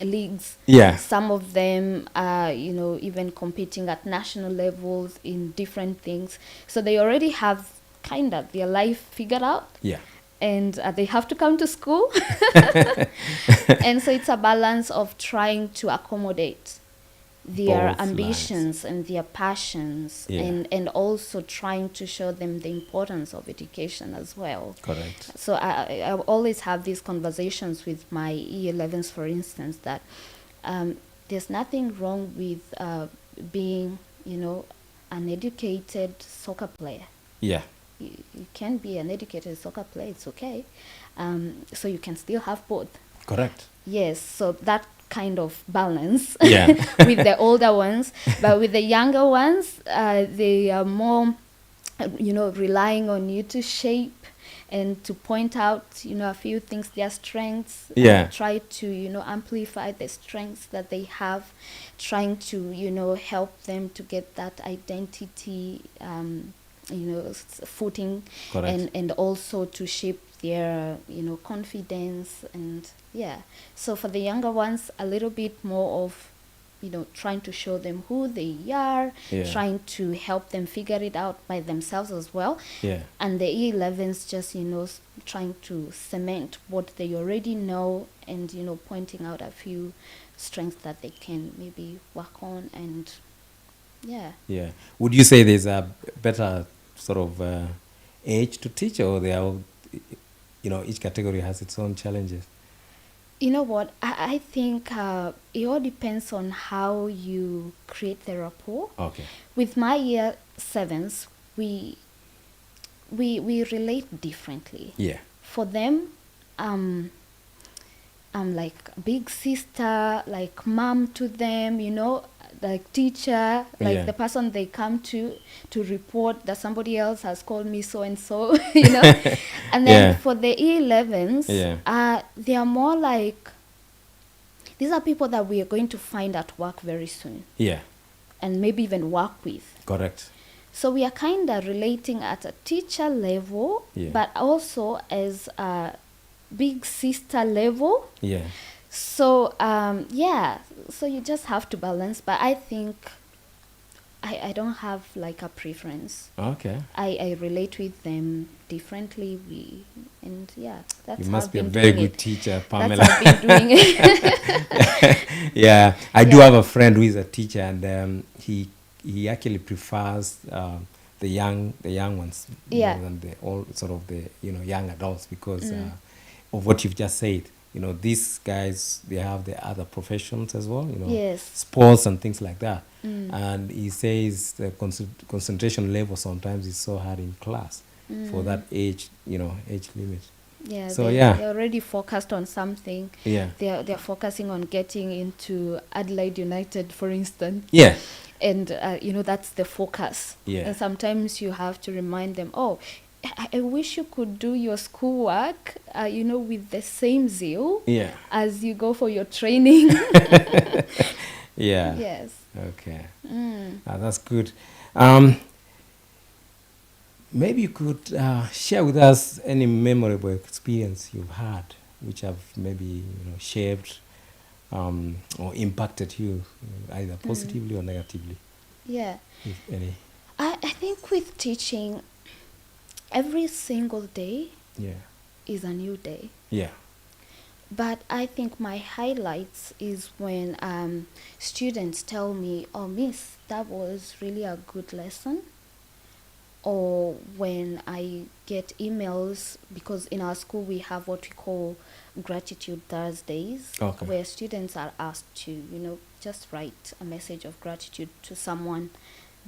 leagues. Yeah. Some of them are, even competing at national levels in different things. So they already have kind of their life figured out. Yeah. And they have to come to school. And so it's a balance of trying to accommodate their Both ambitions and their passions, Yeah. and also trying to show them the importance of education as well. Correct. So I always have these conversations with my E11s, for instance, that there's nothing wrong with being, an educated soccer player. Yeah. You can be an educated soccer player, it's okay. So you can still have both. Correct. Yes, so that kind of balance Yeah. with the older ones. But with the younger ones, they are more, relying on you to shape and to point out, a few things, their strengths. Yeah. Try to, amplify the strengths that they have, trying to, help them to get that identity, footing. Correct. And also to shape their, confidence. And yeah, so for the younger ones, a little bit more of, trying to show them who they are, Yeah. trying to help them figure it out by themselves as well. Yeah. And the E11s just, trying to cement what they already know, and, pointing out a few strengths that they can maybe work on. And yeah. Yeah. Would you say there's a better sort of age to teach, or they are, each category has its own challenges? You know what? I think it all depends on how you create the rapport. Okay. With my year sevens, we relate differently. Yeah. For them, I'm like big sister, like mom to them, like teacher, like Yeah. the person they come to report that somebody else has called me so and so, And then Yeah. for the E11s, Yeah. they are more like, these are people that we are going to find at work very soon, Yeah. and maybe even work with. Correct. So we are kind of relating at a teacher level, Yeah. but also as a big sister level. Yeah. So so you just have to balance. But I think I don't have like a preference. Okay. I relate with them differently. That's You how must I've be a been very doing good it. teacher, That's Pamela. how I've been doing it. Yeah, I do Yeah. have a friend who is a teacher, and he actually prefers the young ones Yeah. more than the all sort of the young adults, because of what you've just said. These guys, they have the other professions as well. Yes. Sports and things like that. And he says the concentration level sometimes is so hard in class for that age limit. Yeah, So, they're already focused on something. Yeah. They're focusing on getting into Adelaide United, for instance. Yeah. And that's the focus. Yeah. And sometimes you have to remind them, I wish you could do your schoolwork, with the same zeal Yeah. as you go for your training. Yeah. Yes. Okay. That's good. Maybe you could share with us any memorable experience you've had, which have maybe shaped or impacted you, either positively or negatively, Yeah. if any. I think with teaching, every single day Yeah. is a new day. Yeah. But I think my highlights is when students tell me, "Oh, Miss, that was really a good lesson." Or when I get emails, because in our school we have what we call Gratitude Thursdays, Okay. where students are asked to, just write a message of gratitude to someone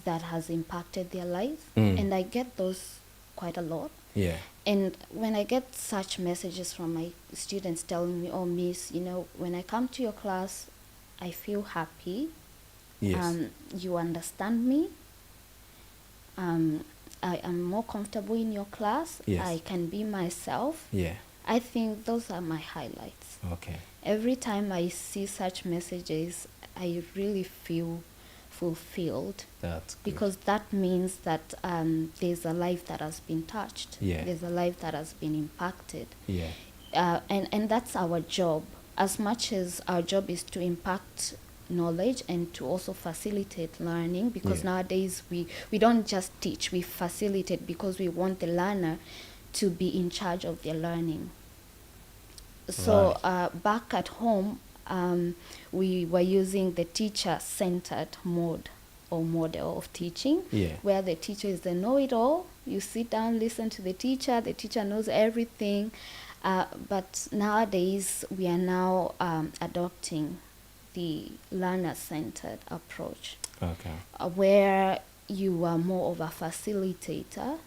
that has impacted their life. And I get those quite a lot. Yeah. And when I get such messages from my students telling me, "Oh, Miss, when I come to your class, I feel happy. Yes. You understand me. I am more comfortable in your class. Yes. I can be myself." Yeah. I think those are my highlights. Okay. Every time I see such messages, I really feel fulfilled, That's good. because that means that there's a life that has been touched. Yeah. There's a life that has been impacted. Yeah. And that's our job. as much as our job is to impact knowledge and to also facilitate learning, because nowadays we don't just teach, we facilitate, because we want the learner to be in charge of their learning. So back at home, we were using the teacher-centered mode or model of teaching, where the teacher is the know-it-all. You sit down, listen to the teacher knows everything. But nowadays, we are now adopting the learner-centered approach, where you are more of a facilitator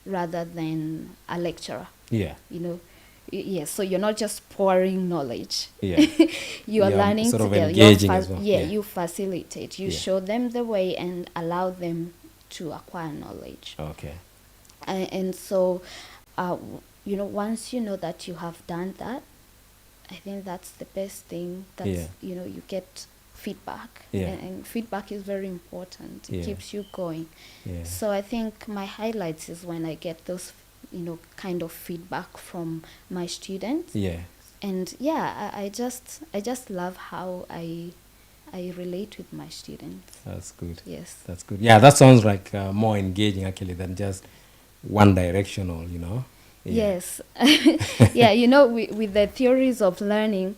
rather than a lecturer. You know, yes. So you're not just pouring knowledge. You are learning sort together. of engaging as well. You facilitate. You show them the way and allow them to acquire knowledge. And so, you know, once you know that you have done that, I think that's the best thing. That's you know, you get feedback, and feedback is very important. It keeps you going. So I think my highlights is when I get those, you know, kind of feedback from my students. And I just love how I relate with my students. That's good. Yes. That's good. Yeah, that sounds like more engaging actually than just one directional, you know. Yes. Yeah, you know, with the theories of learning,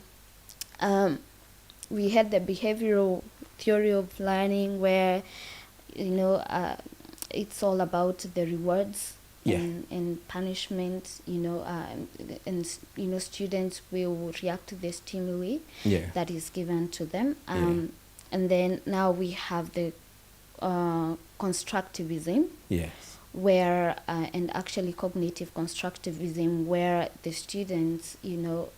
we had the behavioral theory of learning, where, you know, it's all about the rewards and punishment, you know, and you know, students will react to the stimuli that is given to them. And then now we have the constructivism. Where and actually cognitive constructivism, where the students, you know,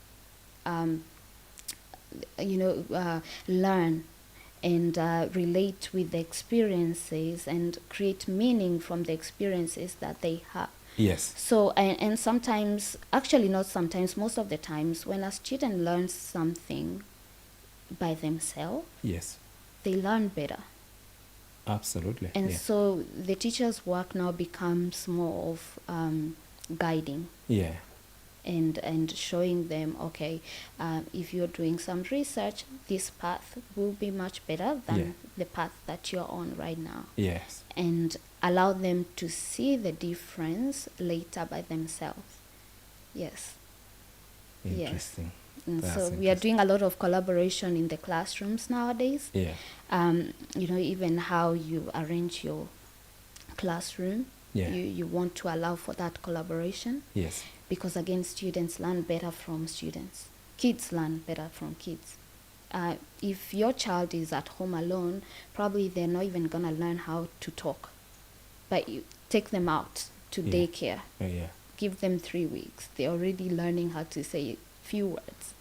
learn and relate with the experiences and create meaning from the experiences that they have. So and sometimes, actually not sometimes, most of the times, when a student learns something by themselves, they learn better. Absolutely. And so the teacher's work now becomes more of guiding. And showing them, okay, if you're doing some research, this path will be much better than the path that you're on right now. And allow them to see the difference later by themselves. Interesting. And so we are doing a lot of collaboration in the classrooms nowadays. You know, even how you arrange your classroom, you want to allow for that collaboration. Because again, students learn better from students. Kids learn better from kids. If your child is at home alone, probably they're not even going to learn how to talk. But you take them out to daycare. Give them 3 weeks. They're already learning how to say few words.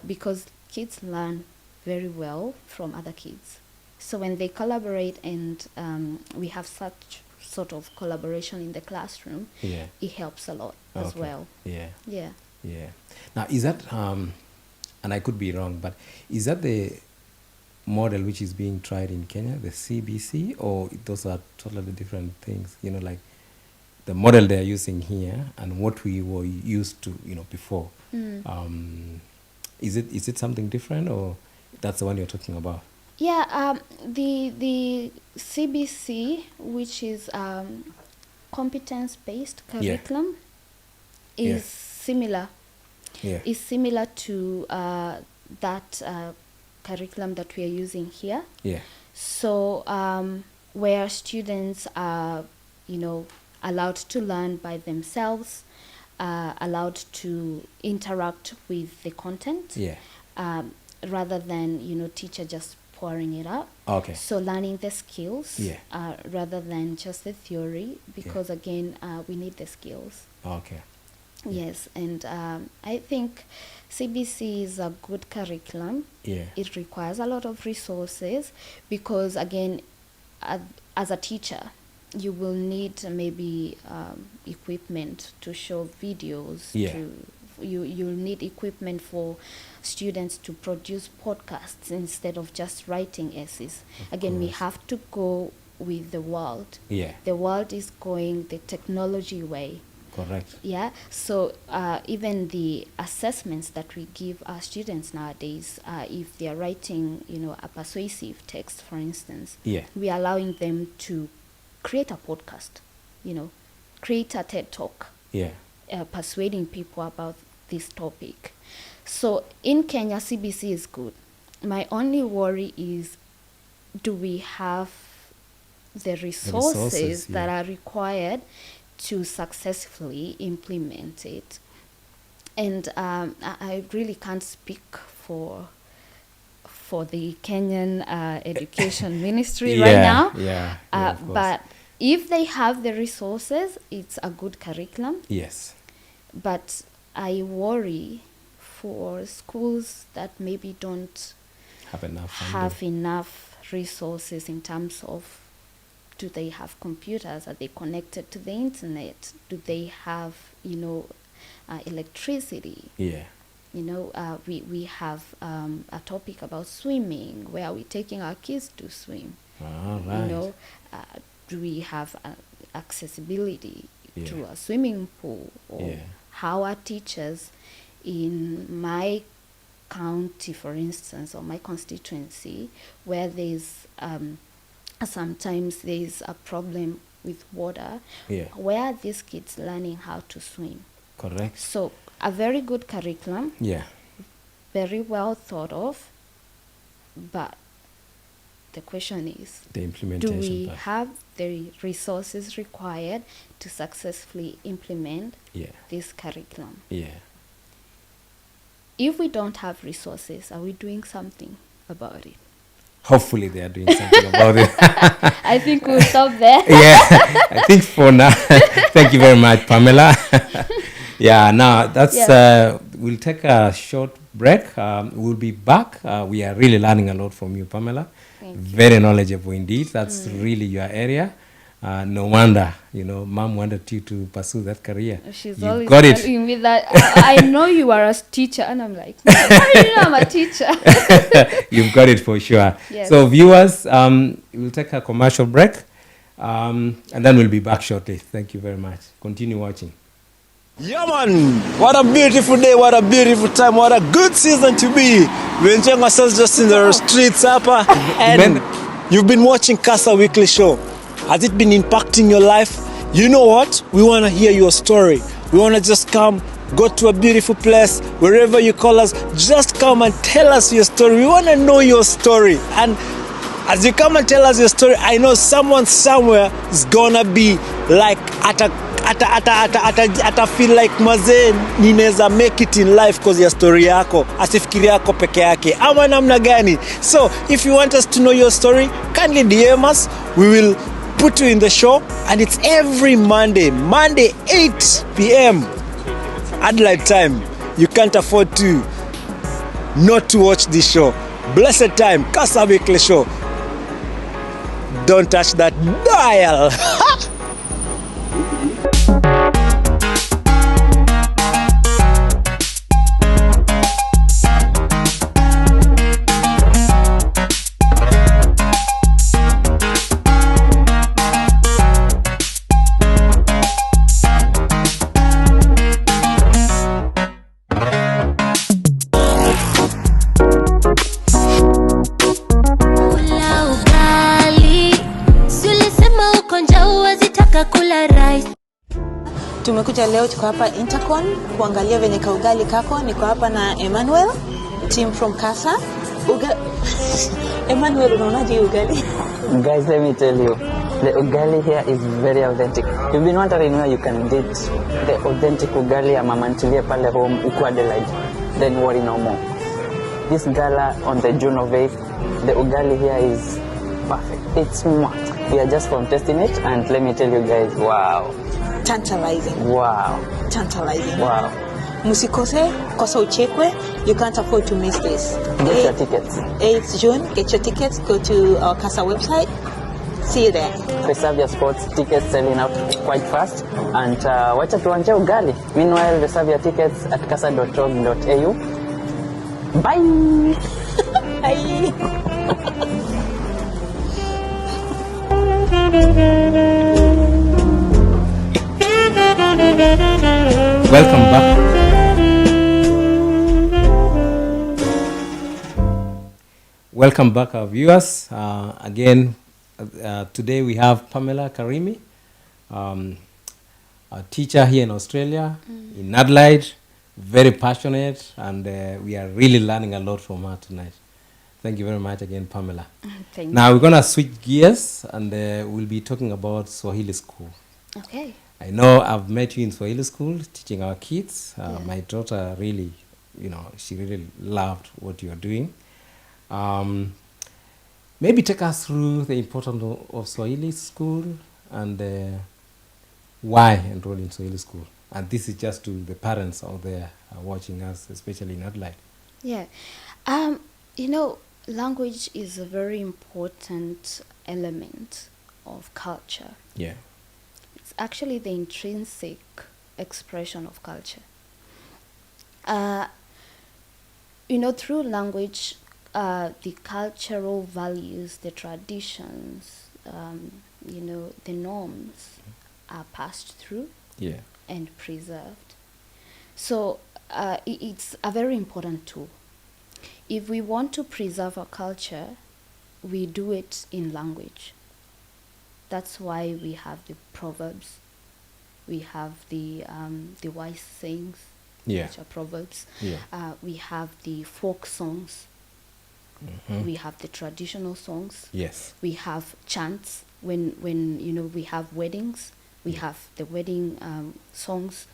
Because kids learn very well from other kids. So when they collaborate and we have such sort of collaboration in the classroom, it helps a lot as well. Now, is that, and I could be wrong, but is that the model which is being tried in Kenya, the CBC, or those are totally different things? You know, like the model they're using here and what we were used to, you know, before. Is it something different, or that's the one you're talking about? The CBC, which is competence-based curriculum, is similar. Is similar to that curriculum that we are using here. So where students are, you know, allowed to learn by themselves, allowed to interact with the content, rather than, you know, teacher just pouring it up. So learning the skills rather than just the theory, because again, we need the skills. Yes, and I think CBC is a good curriculum. It requires a lot of resources because, again, as a teacher, you will need maybe equipment to show videos. You'll need equipment for students to produce podcasts instead of just writing essays. Again, we have to go with the world. The world is going the technology way. Correct. Yeah, so even the assessments that we give our students nowadays, if they're writing, a persuasive text, for instance, Yeah. we are allowing them to create a podcast, create a TED Talk, Yeah. persuading people about this topic. So in Kenya, CBC is good. My only worry is, do we have the resources that are required to successfully implement it? And I really can't speak for the Kenyan education ministry right now. Yeah, of course. But if they have the resources, it's a good curriculum. Yes. But I worry for schools that maybe don't have enough resources in terms of, do they have computers? Are they connected to the internet? Do they have, electricity? Yeah. We have a topic about swimming. Where are we taking our kids to swim? All right. Do we have accessibility Yeah. to a swimming pool? Or how are teachers in my county, for instance, or my constituency, where there's sometimes there's a problem with water, where are these kids learning how to swim? Correct. So a very good curriculum, very well thought of, but the question is, the implementation do we part. have the resources required to successfully implement this curriculum? Yeah. If we don't have resources, are we doing something about it? Hopefully they are doing something about it. I think we'll stop there. I think for now. Thank you very much, Pamela. Now that's we'll take a short break. We'll be back. We are really learning a lot from you, Pamela. Very knowledgeable indeed. That's really your area. No wonder, Mom wanted you to pursue that career. She's You've always got telling me that I know you are a teacher, and I'm like, how do you know I'm a teacher? You've got it for sure. Yes. So viewers, we'll take a commercial break, and then we'll be back shortly. Thank you very much. Continue watching. Yeah, man, what a beautiful day, what a beautiful time, what a good season to be. We're enjoying ourselves just in the streets, Upper. And you've been watching Casa Weekly Show. Has it been impacting your life? You know what? We want to hear your story. We want to just come, go to a beautiful place, wherever you call us, just come and tell us your story. We want to know your story. And as you come and tell us your story, I know someone somewhere is gonna be like ata feel like mazee ninaweza make it in life because ya story yako, asifikiri yako peke yake ama namna gani. So if you want us to know your story, kindly DM us. We will put you in the show, and it's every Monday 8 p.m. Adelaide time. You can't afford to not to watch this show. Blessed time, Casa Weekly Show. Don't touch that dial. Tumekuja leo, tuko hapa Intercon kuangalia venye kaugali kako. Niko hapa na Emmanuel, team from Casa. Emmanuel, unaonaje ugali? Guys, let me tell you, the ugali here is very authentic. You've been wondering where you can get the authentic ugali ya mama ntilie pale home uko Adelaide. Then worry no more. This gala on the June of 8th, the ugali here is perfect. It's smart. We are just from testing it, and let me tell you guys, wow. Tantalizing. Wow. Tantalizing. Wow. Musikose, kosa uchekwe. You can't afford to miss this. Get your tickets. 8th June, get your tickets. Go to our Casa website. See you there. Reserve your spots. Tickets selling out quite fast. And wacha tuanje ugali. Meanwhile, reserve your tickets at casa.org.au. Bye. Bye. Welcome back. Welcome back, our viewers. Again, today we have Pamela Karimi, a teacher here in Australia, in Adelaide, very passionate, and we are really learning a lot from her tonight. Thank you very much again, Pamela. Thank Now you. we're going to switch gears, and we'll be talking about Swahili School. Okay. I know I've met you in Swahili School teaching our kids. Yeah. My daughter really, she really loved what you're doing. Maybe take us through the importance of Swahili School and why enroll in Swahili School. And this is just to the parents out there watching us, especially in Adelaide. Yeah. Language is a very important element of culture. Yeah. It's actually the intrinsic expression of culture. Through language, the cultural values, the traditions, the norms are passed through Yeah. and preserved. So it's a very important tool. If we want to preserve our culture, we do it in language. That's why we have the proverbs, we have the wise sayings, Yeah. which are proverbs. Yeah. We have the folk songs. We have the traditional songs. Yes. We have chants when we have weddings. We have the wedding songs.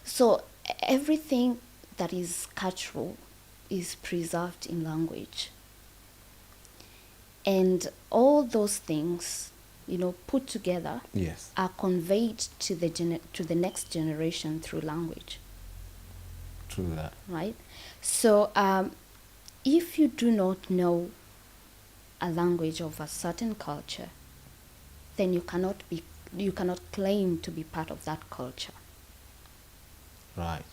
So everything that is cultural is preserved in language. And all those things, put together, Yes. are conveyed to the next generation through language, True that. right? So if you do not know a language of a certain culture, then you cannot claim to be part of that culture. Right.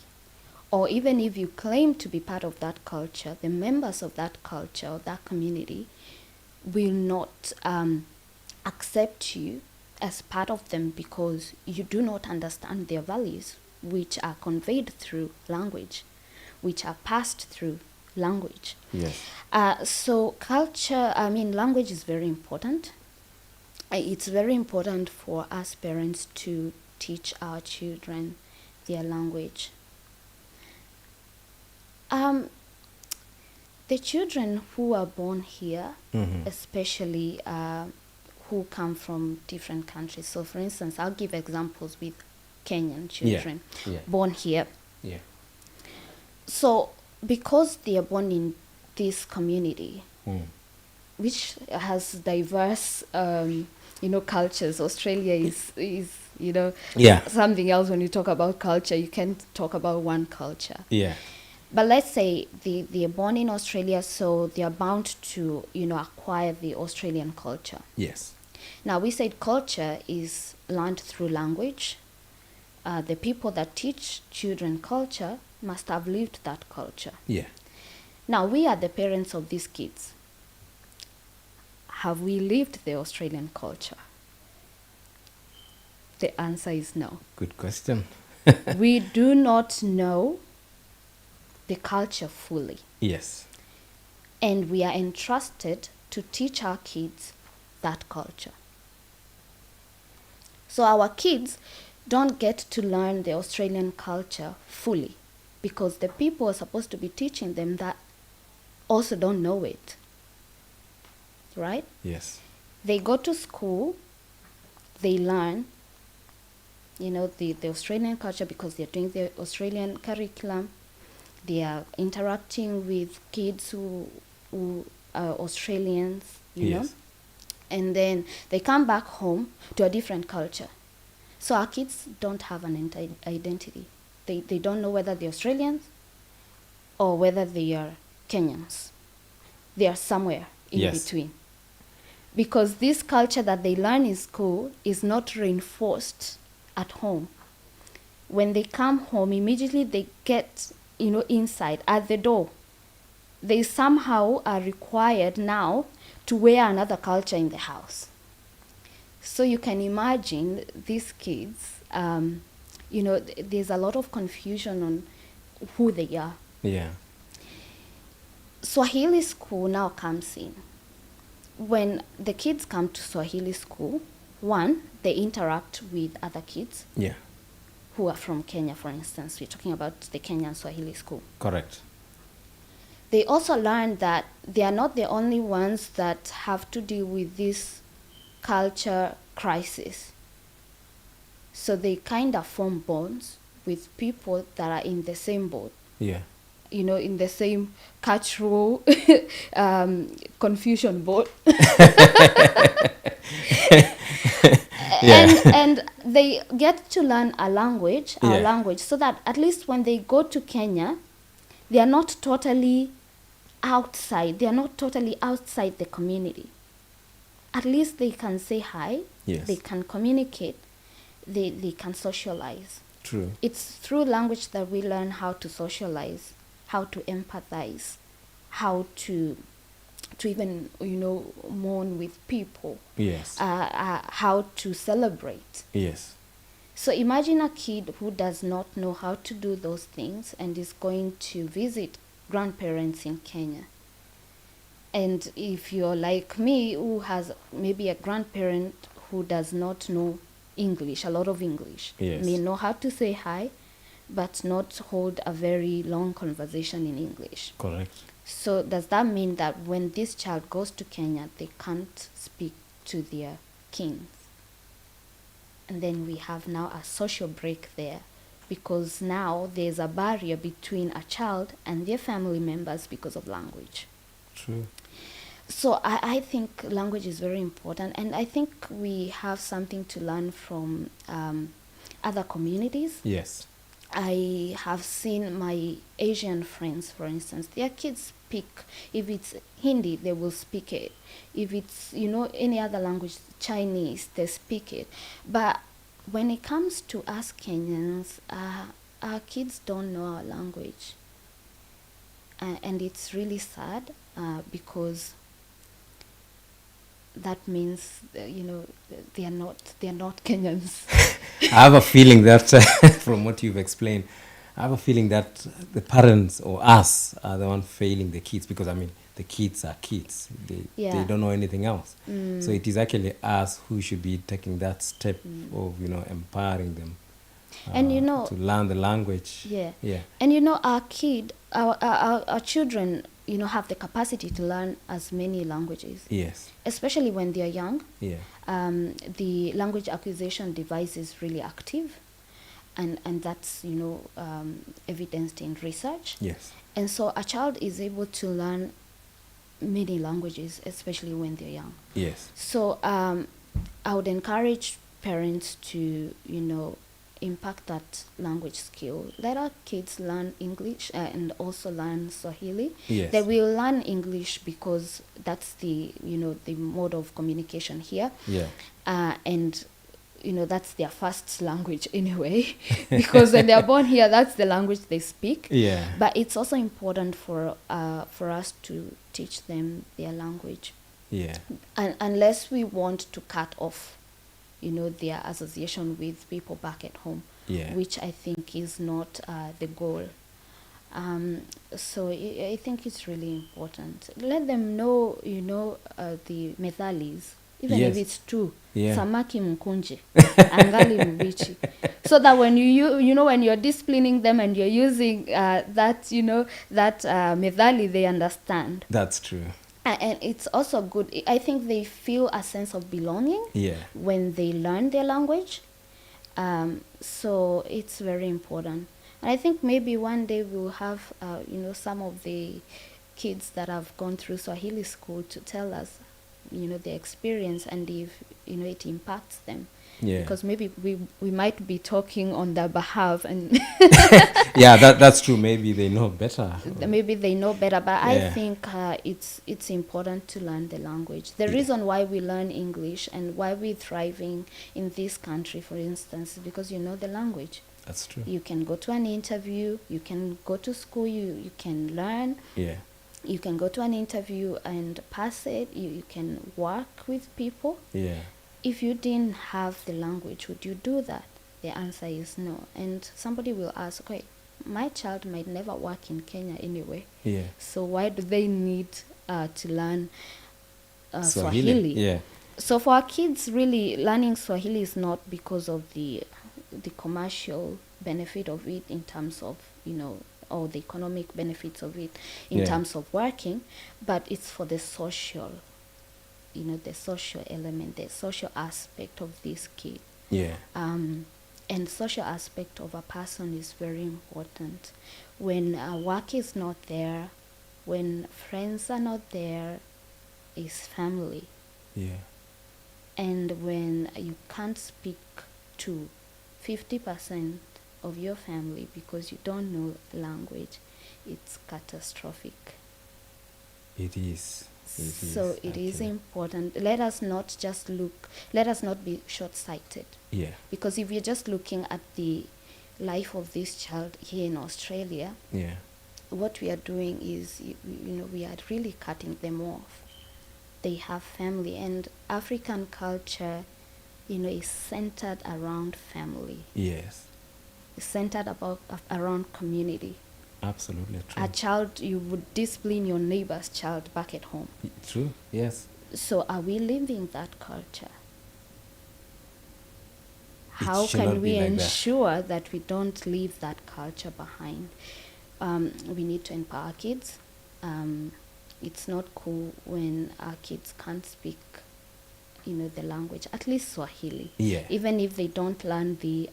Or even if you claim to be part of that culture, the members of that culture or that community will not accept you as part of them because you do not understand their values, which are conveyed through language, which are passed through language. Yes. So language is very important. It's very important for us parents to teach our children their language. The children who are born here, especially who come from different countries. So, for instance, I'll give examples with Kenyan children Yeah. born here. Yeah. So, because they are born in this community, which has diverse, cultures. Australia is Yeah. something else. When you talk about culture, you can't talk about one culture. Yeah. But let's say they are born in Australia, so they are bound to, acquire the Australian culture. Yes. Now, we said culture is learned through language. The people that teach children culture must have lived that culture. Yeah. Now, we are the parents of these kids. Have we lived the Australian culture? The answer is no. Good question. We do not know the culture fully. Yes. And we are entrusted to teach our kids that culture. So our kids don't get to learn the Australian culture fully because the people are supposed to be teaching them that also don't know it. Right? Yes. They go to school, they learn, the Australian culture because they're doing the Australian curriculum. They are interacting with kids who are Australians, you know. And then they come back home to a different culture. So our kids don't have an identity. They don't know whether they're Australians or whether they are Kenyans. They are somewhere in between. Because this culture that they learn in school is not reinforced at home. When they come home, immediately they get, inside at the door. They somehow are required now to wear another culture in the house. So you can imagine these kids, there's a lot of confusion on who they are. Yeah. Swahili School now comes in. When the kids come to Swahili School, one, they interact with other kids Yeah. who are from Kenya, for instance. We're talking about the Kenyan Swahili School. Correct. They also learn that they are not the only ones that have to deal with this culture crisis. So they kind of form bonds with people that are in the same boat, Yeah. in the same cultural confusion boat. Yeah. And they get to learn our language, so that at least when they go to Kenya, they are not totally outside. They are not totally outside the community. At least they can say hi. Yes. They can communicate. They can socialize. True. It's through language that we learn how to socialize, how to empathize, how to even mourn with people. Yes. How to celebrate. Yes. So imagine a kid who does not know how to do those things and is going to visit grandparents in Kenya. And if you're like me, who has maybe a grandparent who does not know English, a lot of English, Yes. may know how to say hi, but not hold a very long conversation in English. Correct. So does that mean that when this child goes to Kenya, they can't speak to their kings? And then we have now a social break there, because now there's a barrier between a child and their family members because of language. True. So I think language is very important, and I think we have something to learn from other communities. Yes. I have seen my Asian friends, for instance, their kids speak. If it's Hindi, they will speak it. If it's, any other language, Chinese, they speak it. But when it comes to us Kenyans, our kids don't know our language. And it's really sad because that means, they are not Kenyans. I have a feeling that, from what you've explained, I have a feeling that the parents or us are the one failing the kids, because the kids are kids. They don't know anything else. So it is actually us who should be taking that step of empowering them And to learn the language. Yeah. Yeah. And our children, have the capacity to learn as many languages. Yes. Especially when they are young. Yeah. The language acquisition device is really active, and that's evidenced in research. Yes. And so a child is able to learn many languages, especially when they're young. Yes. So I would encourage parents to impact that language skill. Let our kids learn English and also learn Swahili. Yes. They will learn English because that's the the mode of communication here. Yeah. And that's their first language anyway, because when they're born here, that's the language they speak. Yeah. But it's also important for us to teach them their language. Yeah. And unless we want to cut off their association with people back at home, Yeah. which I think is not the goal. So I think it's really important. Let them know, the methalis, even Yes. if it's two. Yeah. Samaki mkunje, angali mbichi. So that when when you're disciplining them and you're using that methali, they understand. That's true. And it's also good. I think they feel a sense of belonging Yeah. when they learn their language. So it's very important. And I think maybe one day we'll have, some of the kids that have gone through Swahili School to tell us, their experience and if, it impacts them. Yeah. Because maybe we might be talking on their behalf and Yeah, that's true. Maybe they know better. maybe they know better, but Yeah. I think it's important to learn the language. The reason why we learn English and why we're thriving in this country, for instance, is because you know the language. That's true. You can go to an interview, you can go to school, you can learn, Yeah. you can go to an interview and pass it, you can work with people. Yeah. If you didn't have the language, would you do that? the answer is no. And somebody will ask, okay, my child might never work in Kenya anyway. Yeah. So why do they need to learn Swahili? Yeah. So for our kids, really, learning Swahili is not because of the commercial benefit of it in terms of, or the economic benefits of it in Yeah. terms of working, but it's for the social, the social element, the social aspect of this kid. Yeah. And social aspect of a person is very important. When work is not there, when friends are not there, is family. Yeah. And when you can't speak to 50% of your family because you don't know the language, it's catastrophic. It is. So it is actually. important. Let us not be short-sighted. Yeah. Because if you're just looking at the life of this child here in Australia, Yeah. what we are doing is, we are really cutting them off. They have family, and African culture, is centered around family. Yes. It's centered around community. Absolutely true. A child, you would discipline your neighbor's child back at home. True. Yes. So are we living that culture? It How should not can be we like that. ensure that we don't leave that culture behind? We need to empower kids. It's not cool when our kids can't speak, the language, at least Swahili. Yeah. Even if they don't learn the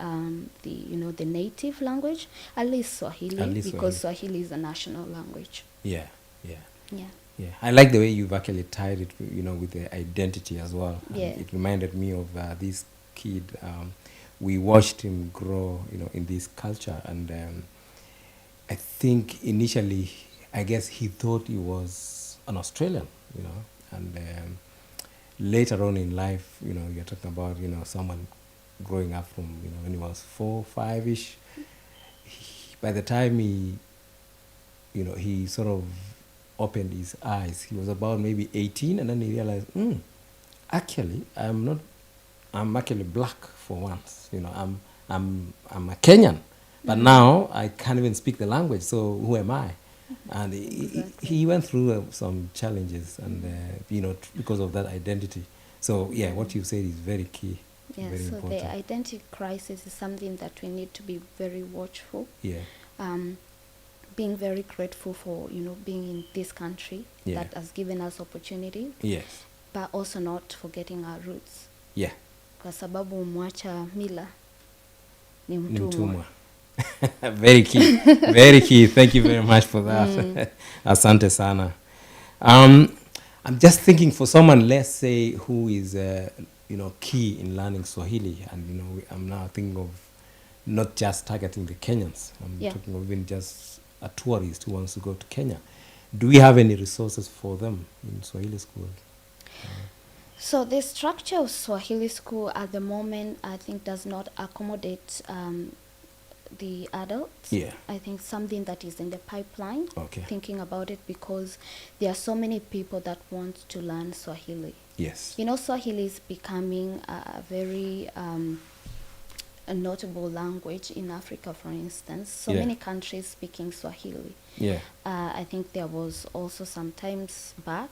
native language, at least Swahili, At least because Swahili is a national language. Yeah. Yeah. Yeah. Yeah, I like the way you've actually tied it, with the identity as well. Yeah. It reminded me of this kid. We watched him grow, in this culture, and I think initially, I guess he thought he was an Australian, and later on in life, you're talking about, someone growing up from, when he was 4, 5-ish. By the time he sort of opened his eyes, he was about maybe 18, and then he realized, actually, I'm actually black for once. I'm a Kenyan, but now I can't even speak the language. So who am I? And he went through some challenges, and because of that identity. So yeah, what you said is very key. Yeah, very so important. the identity crisis is something that we need to be very watchful. Yeah. Being very grateful for, being in this country Yeah. that has given us opportunity, Yes. but also not forgetting our roots. Yeah. Kwa sababu mwacha mila ni Ni mtumwa. mtumwa. Very key. Very key. Thank you very much for that. Asante sana. I'm just thinking for someone, let's say, who is, key in learning Swahili, and, I'm now thinking of not just targeting the Kenyans. I'm Yeah. talking of even just a tourist who wants to go to Kenya. Do we have any resources for them in Swahili School? So the structure of Swahili School at the moment, I think, does not accommodate the adults. Yeah. I think something that is in the pipeline. Okay. Thinking about it, because there are so many people that want to learn Swahili. Yes. Swahili is becoming a very a notable language in Africa, for instance. So Yeah. many countries speaking Swahili. Yeah. I think there was also some times back,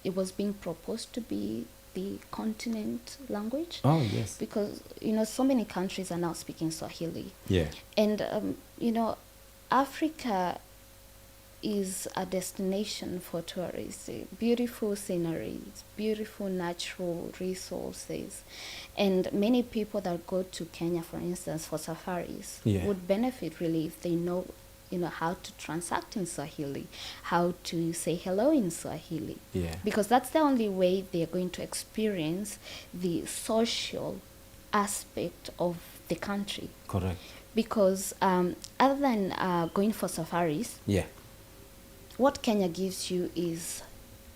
it was being proposed to be the continent language. Oh, yes. Because, so many countries are now speaking Swahili. Yeah. And, Africa is a destination for tourists. Beautiful sceneries, beautiful natural resources. And many people that go to Kenya, for instance, for safaris, Yeah. would benefit really if they know, how to transact in Swahili, how to say hello in Swahili. Yeah. Because that's the only way they're going to experience the social aspect of the country. Correct. Because other than going for safaris, Yeah. what Kenya gives you is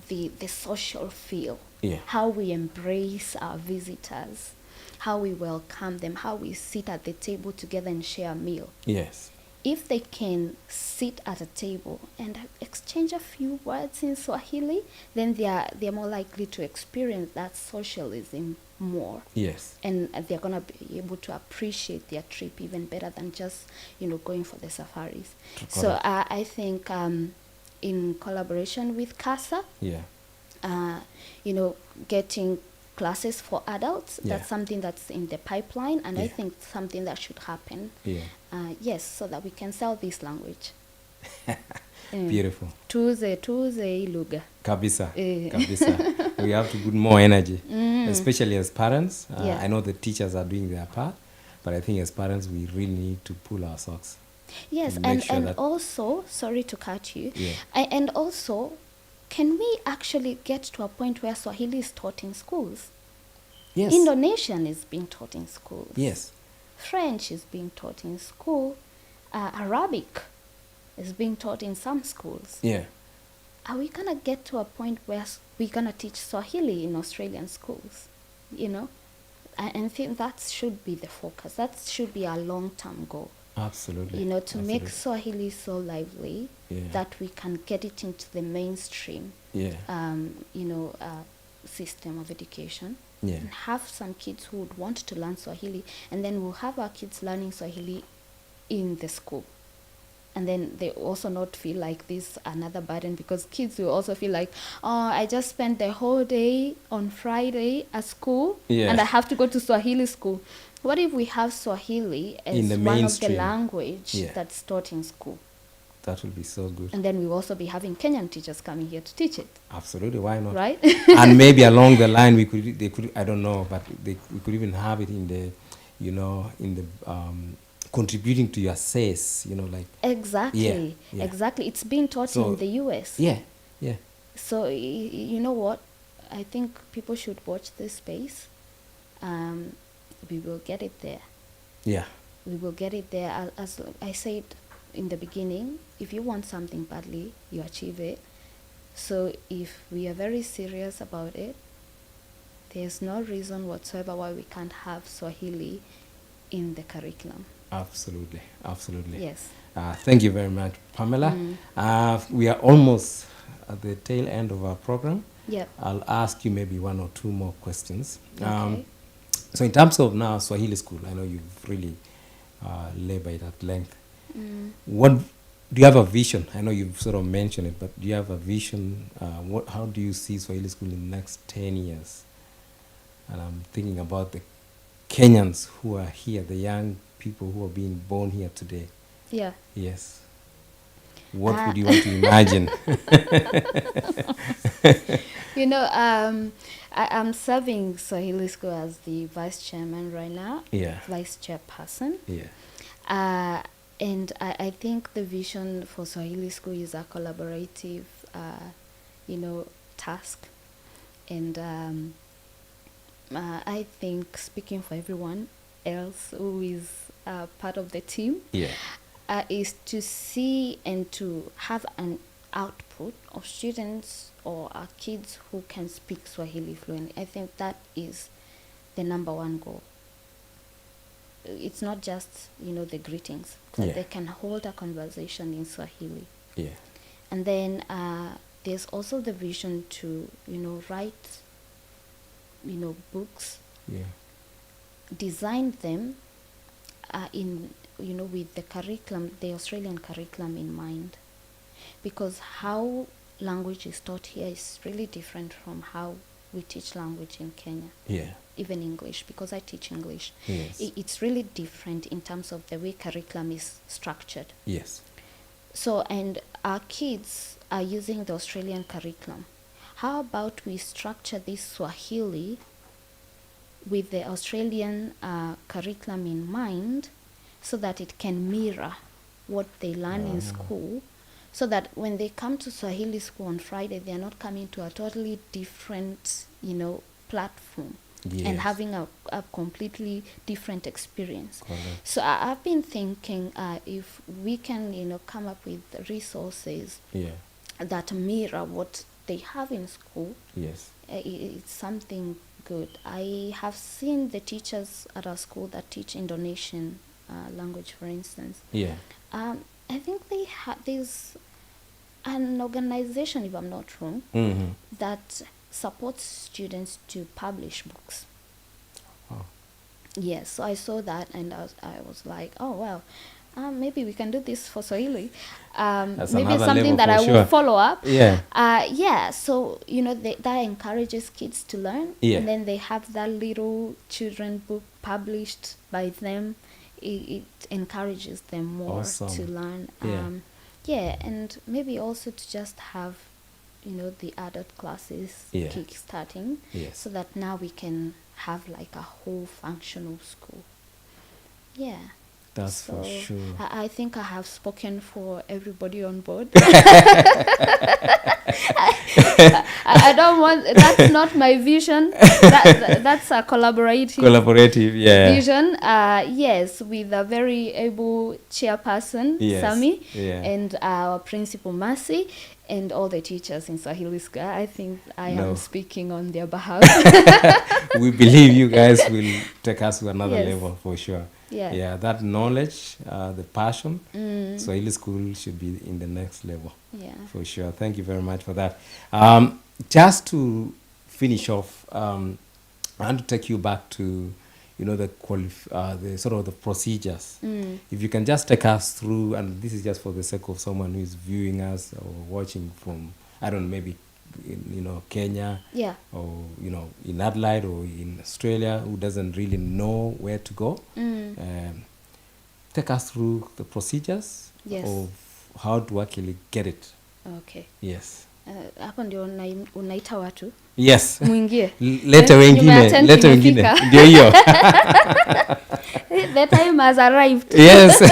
the social feel. Yeah. How we embrace our visitors, how we welcome them, how we sit at the table together and share a meal. Yes. if they can sit at a table and exchange a few words in Swahili, then they're more likely to experience that socialism more. Yes. And they're gonna be able to appreciate their trip even better than just going for the safaris. So I think in collaboration with CASA, Yeah. Getting classes for adults, Yeah. that's something that's in the pipeline, and I Yeah. think something that should happen. Yeah. Yes, so that we can sell this language. Beautiful. Tuze lugha. Kabisa. Kabisa. We have to put more energy, especially as parents. Yeah. I know the teachers are doing their part, but I think as parents we really need to pull our socks. Yes, to make and, sure and that- also, sorry to cut you, Yeah. and also, can we actually get to a point where Swahili is taught in schools? Yes. Indonesian is being taught in schools. Yes. French is being taught in school. Arabic is being taught in some schools. Yeah. Are we gonna get to a point where we're gonna teach Swahili in Australian schools? I think that should be the focus. That should be our long-term goal. Absolutely. To make Swahili so lively Yeah. that we can get it into the mainstream, Yeah. system of education. Yeah. And have some kids who would want to learn Swahili, and then we'll have our kids learning Swahili in the school. And then they also not feel like this another burden, because kids will also feel like, oh, I just spent the whole day on Friday at school, Yeah. and I have to go to Swahili school. What if we have Swahili as In the one of the mainstream. language Yeah. that's taught in school? That will be so good. And then we'll also be having Kenyan teachers coming here to teach it, Absolutely. Why not? right? And maybe along the line they could, I don't know, but we could even have it in the, contributing to your SAYS, like. Exactly. Yeah. Exactly. It's being taught So- in the US. Yeah. Yeah. So you know what? I think people should watch this space. We will get it there. Yeah. We will get it there. As I said in the beginning, if you want something badly, you achieve it. So if we are very serious about it, there's no reason whatsoever why we can't have Swahili in the curriculum. Absolutely. Absolutely. Yes. Thank you very much, Pamela. We are almost at the tail end of our program. Yep. I'll ask you maybe one or two more questions. Okay. So in terms of now Swahili School, I know you've really labored at length. What do you have a vision? I know you've sort of mentioned it, but do you have a vision? How do you see Swahili School in the next 10 years? And I'm thinking about the Kenyans who are here, the young people who are being born here today. Yeah. Yes. What would you want to imagine? I'm serving Swahili School as the vice chairman right now. Yeah. Vice chairperson. Yeah. And I think the vision for Swahili School is a collaborative, task. And I think, speaking for everyone else who is part of the team, Yeah. is to see and to have an output of students or kids who can speak Swahili fluently. I think that is the number one goal. It's not just, the greetings, that Yeah. they can hold a conversation in Swahili. Yeah. And then there's also the vision to, write, books, Yeah. design them with the curriculum, the Australian curriculum in mind. Because how language is taught here is really different from how we teach language in Kenya. Yeah. Even English, because I teach English. Yes. It's really different in terms of the way curriculum is structured. Yes. So, and our kids are using the Australian curriculum. How about we structure this Swahili with the Australian curriculum in mind, so that it can mirror what they learn in school, so that when they come to Swahili School on Friday, they are not coming to a totally different, platform. Yes. And having a completely different experience. Correct. So I've been thinking if we can, come up with resources Yeah. that mirror what they have in school, Yes. it's something good. I have seen the teachers at our school that teach Indonesian language, for instance. Yeah. I think there's an organization, if I'm not wrong, that supports students to publish books. Oh. Yes, so I saw that and I was like, oh wow, maybe we can do this for Swahili. That's Maybe another something level that for I sure. will follow up. Yeah. Yeah, so that encourages kids to learn. Yeah. And then they have that little children book published by them. It encourages them more Awesome. to learn. Yeah. Yeah, and maybe also to just have the adult classes Yeah. kick-starting, Yes. so that now we can have like a whole functional school. Yeah. That's for So sure. I think I have spoken for everybody on board. I don't want, that's not my vision. That's a Collaborative, yeah. vision. Yes, with a very able chairperson, Yes, Sami, yeah. and our principal, Mercy, and all the teachers in Swahili School. I think I No. am speaking on their behalf. We believe you guys will take us to another Yes. level for sure. Yeah. Yeah, that knowledge, the passion, Swahili School should be in the next level. Yeah. For sure. Thank you very much for that. Just to finish off, I want to take you back to, the sort of the procedures. If you can just take us through, and this is just for the sake of someone who is viewing us or watching from, I don't know, maybe in, Kenya, Yeah. or in Adelaide or in Australia, who doesn't really know where to go. Take us through the procedures Yes. of how to actually get it. Okay. Yes. Hapo ndio unaita watu Yes. muingie. Leta wengine, leta wengine. Ndio hiyo. The time has arrived. Yes.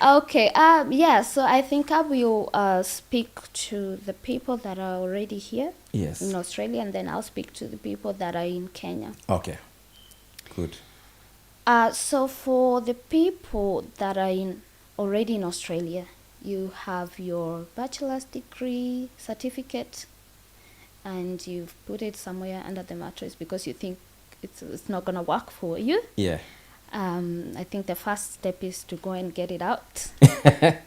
Okay. Yeah. So I think I will speak to the people that are already here Yes. in Australia, and then I'll speak to the people that are in Kenya. Okay. Good. So for the people that are already in Australia, you have your bachelor's degree certificate, and you've put it somewhere under the mattress because you think it's not gonna work for you. Yeah. I think the first step is to go and get it out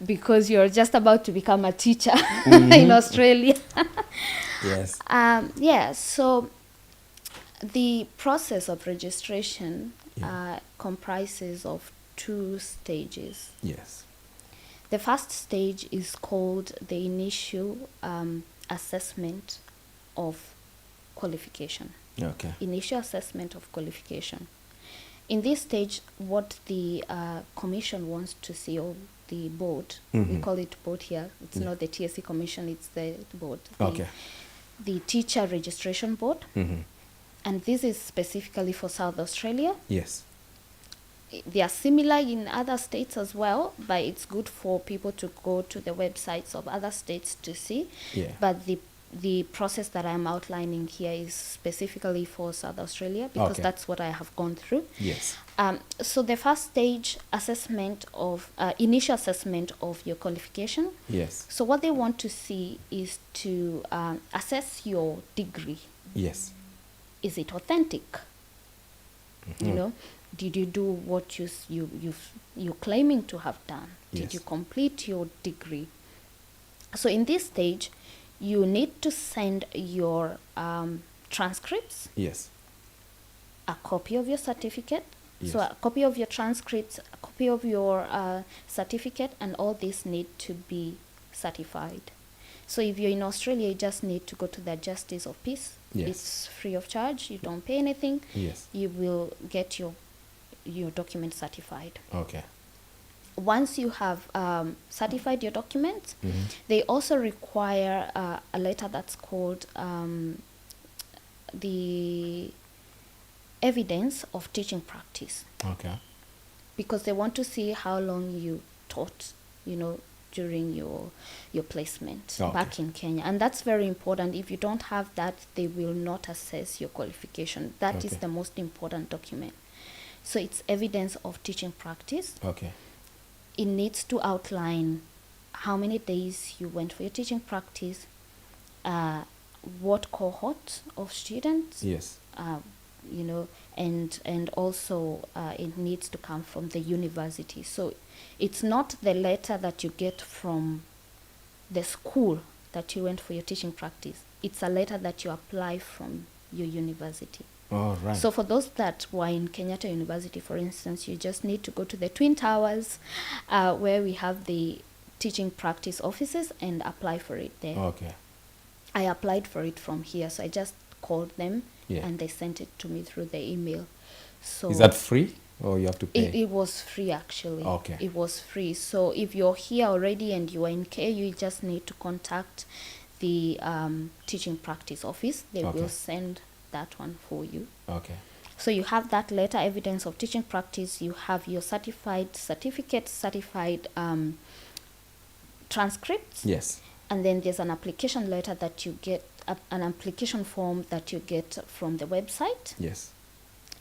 because you're just about to become a teacher in Australia. Yes. Yeah, so the process of registration comprises of 2 stages. Yes. The first stage is called the initial assessment of qualification. Okay. Initial assessment of qualification. In this stage, what the commission wants to see, or the board, we call it board here, it's not the TSC commission, it's the board. Okay. The teacher registration board. And this is specifically for South Australia. Yes. They are similar in other states as well, but it's good for people to go to the websites of other states to see. Yeah. But the process that I'm outlining here is specifically for South Australia because Okay. that's what I have gone through. Yes. So the first stage assessment of initial assessment of your qualification. Yes. So what they want to see is to assess your degree. Yes. Is it authentic? You know, did you do what you're claiming to have done? Did Yes. you complete your degree? So in this stage, you need to send your transcripts, Yes. a copy of your certificate. So Yes. a copy of your transcripts, a copy of your certificate, and all these need to be certified. So if you're in Australia, you just need to go to the Justice of Peace. Yes. It's free of charge. You don't pay anything. Yes. You will get your document certified. Okay. Once you have certified your documents, they also require a letter that's called the evidence of teaching practice, Okay. because they want to see how long you taught, during your placement Okay. back in Kenya. And that's very important. If you don't have that, they will not assess your qualification. That is Okay. the most important document. So it's evidence of teaching practice. Okay. It needs to outline how many days you went for your teaching practice, what cohort of students, Yes. and also it needs to come from the university. So it's not the letter that you get from the school that you went for your teaching practice. It's a letter that you apply from your university. All right. So for those that were in Kenyatta University, for instance, you just need to go to the Twin Towers, where we have the teaching practice offices, and apply for it there. Okay. I applied for it from here, so I just called them, Yeah. and they sent it to me through the email. So Is that free or you have to pay? it was free, actually. Okay. It was free. So if you're here already and you are in care, you just need to contact the teaching practice office. They Okay. will send that one for you. Okay. So you have that letter, evidence of teaching practice. You have your certified certificate, certified transcripts. Yes. And then there's an application letter that you get, an application form that you get from the website. Yes.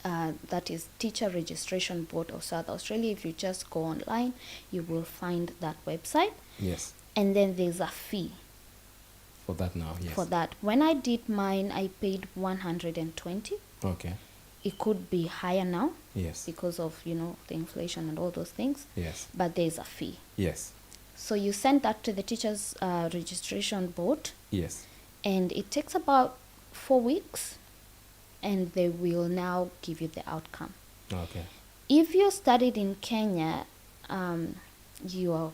That is Teacher Registration Board of South Australia. If you just go online, you will find that website. Yes. And then there's a fee For that now, yes. for that. When I did mine, I paid 120. Okay. It could be higher now Yes. because of, the inflation and all those things. Yes. But there's a fee. Yes. So you send that to the Teachers Registration Board, Yes. and it takes about 4 weeks, and they will now give you the outcome. Okay. If you studied in Kenya, you are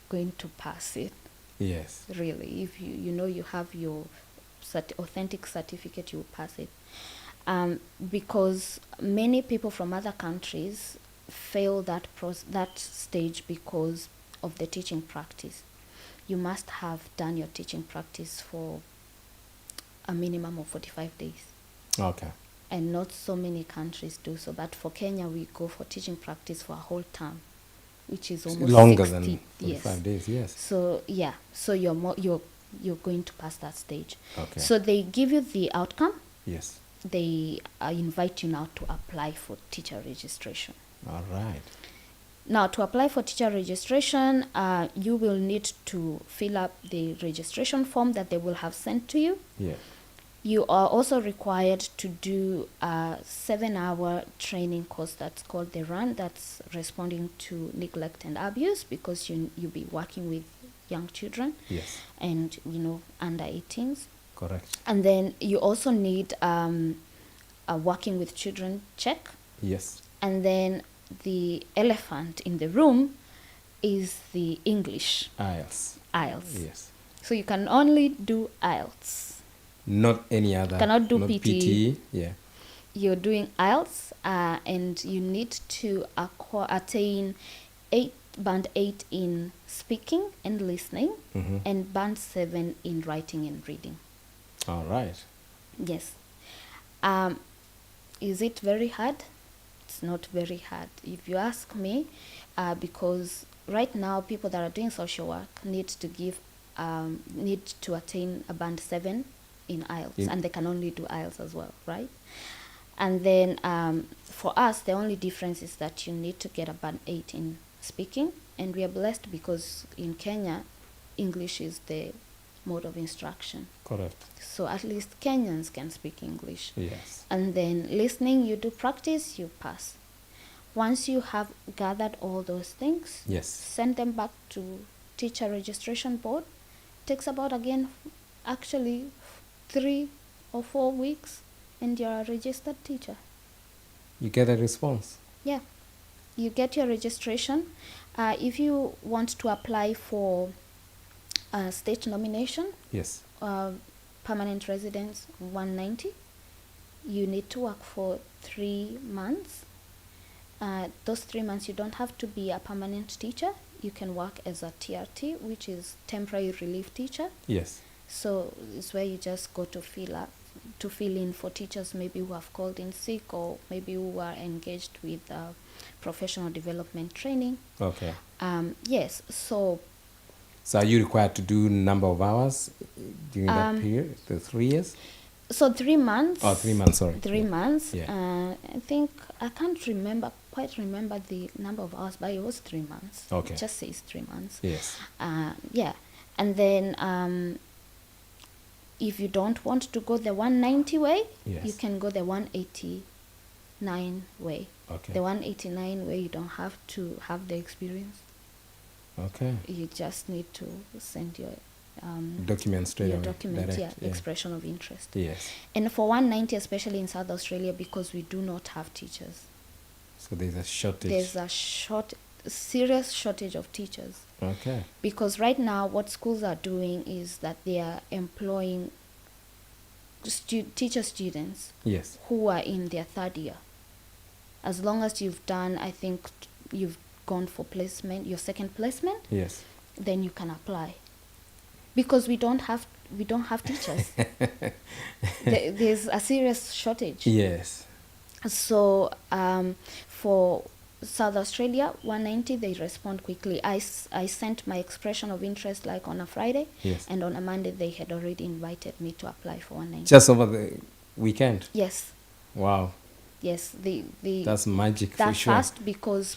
going to pass it, Yes. really. If you have your authentic certificate, you will pass it. Because many people from other countries fail that stage because of the teaching practice. You must have done your teaching practice for a minimum of 45 days. Okay. And not so many countries do so. But for Kenya, we go for teaching practice for a whole term, which is almost Longer 60, than 45 days, yes. So yeah, so you're going to pass that stage. Okay. So they give you the outcome. Yes. They invite you now to apply for teacher registration. All right. Now, to apply for teacher registration, you will need to fill up the registration form that they will have sent to you. Yeah. You are also required to do a 7-hour training course that's called the RUN, that's responding to neglect and abuse, because you'll be working with young children. Yes. And, under 18s. Correct. And then you also need a working with children check. Yes. And then the elephant in the room is the English IELTS. IELTS. Yes. So you can only do IELTS. Not any other. Cannot do not PTE. Yeah. You're doing IELTS, and you need to attain band 8 in speaking and listening, Mm-hmm. and band 7 in writing and reading. All right. Yes. Is it very hard? It's not very hard, if you ask me, because right now people that are doing social work need to attain a band 7 in IELTS, and they can only do IELTS as well, right? And then for us, the only difference is that you need to get a band 8 in speaking, and we are blessed because in Kenya, English is the mode of instruction. Correct. So at least Kenyans can speak English. Yes. And then listening, you do practice, you pass. Once you have gathered all those things, Yes. send them back to Teacher Registration Board. Takes about, again, actually 3 or 4 weeks, and you're a registered teacher. You get a response. Yeah. You get your registration. If you want to apply for state nomination, Yes. permanent residence 190, you need to work for 3 months. Those 3 months, you don't have to be a permanent teacher. You can work as a TRT, which is temporary relief teacher. Yes. So it's where you just go to fill in for teachers maybe who have called in sick, or maybe who are engaged with professional development training. Okay. Yes, so are you required to do number of hours during that period, the 3 years? So 3 months. Oh, 3 months, sorry. 3 months. Yeah. I think, I can't quite remember the number of hours, but it was 3 months. Okay. It just says 3 months. Yes. Yeah. And then if you don't want to go the 190 way, Yes. you can go the 189 way. Okay. The 189 way, you don't have to have the experience. Okay. You just need to send your Documents straight your away. document, direct, yeah, expression of interest. Yes. And for 190, especially in South Australia, because we do not have teachers, So there's a shortage. there's a serious shortage of teachers. Okay. Because right now, what schools are doing is that they are employing teacher students Yes. who are in their third year. As long as you've done, I think you've gone for placement, your second placement, Yes. then you can apply. Because we don't have teachers. There's a serious shortage. Yes. So for South Australia, 190, they respond quickly. I sent my expression of interest like on a Friday, Yes. and on a Monday they had already invited me to apply for 190. Just over the weekend. Yes, Wow. yes. That's magic for That's sure. fast because